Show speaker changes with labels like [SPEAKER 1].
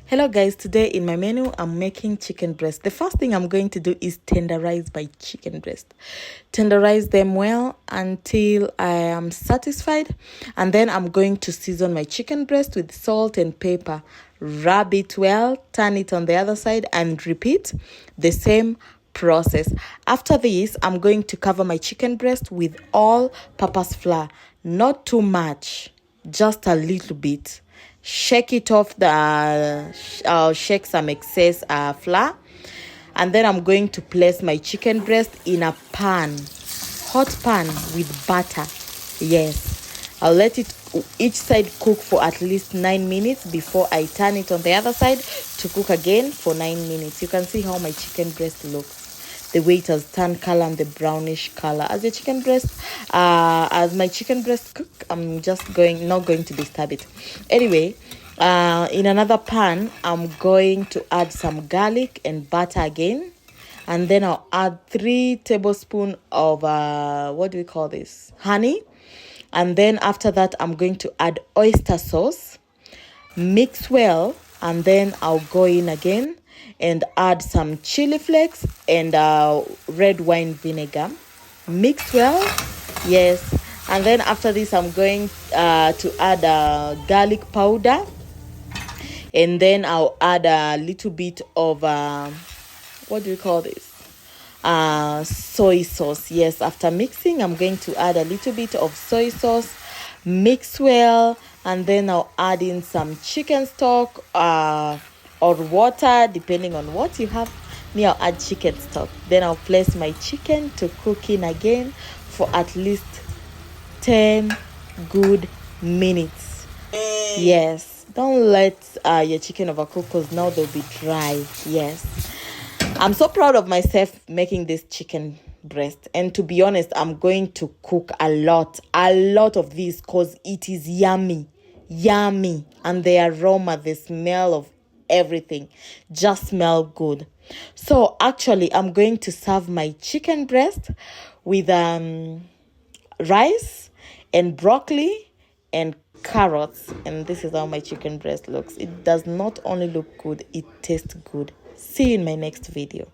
[SPEAKER 1] Hello guys, today in my menu I'm making chicken breast. The first thing I'm going to do is tenderize my chicken breast. Tenderize them well until I am satisfied, and then I'm going to season my chicken breast with salt and pepper. Rub it well, turn it on the other side and repeat the same process. After this, I'm going to cover my chicken breast with all-purpose flour. Not too much, just a little bit. Shake it off shake some excess flour, and then I'm going to place my chicken breast in a hot pan with butter. Yes, I'll let it each side cook for at least 9 minutes before I turn it on the other side to cook again for 9 minutes. You can see how my chicken breast looks, the way it has turned color and the brownish color. As my chicken breast cook, I'm just not going to disturb it. Anyway, in another pan, I'm going to add some garlic and butter again, and then I'll add 3 tablespoons of honey. And then after that, I'm going to add oyster sauce, mix well, and then I'll go in again and add some chili flakes and red wine vinegar. Mix well, yes. And then after this, I'm going to add garlic powder, and then I'll add a little bit of soy sauce. Yes, after mixing, I'm going to add a little bit of soy sauce. Mix well, and then I'll add in some chicken stock or water, depending on what you have. I'll add chicken stock. Then I'll place my chicken to cook in again for at least 10 good minutes. Yes, don't let your chicken overcook, because now they'll be dry. Yes, I'm so proud of myself making this chicken breast, and to be honest, I'm going to cook a lot of this, because it is yummy, and the aroma, the smell of everything just smell good. So actually, I'm going to serve my chicken breast with rice and broccoli and carrots, and this is how my chicken breast looks. It does not only look good, it tastes good. See you in my next video.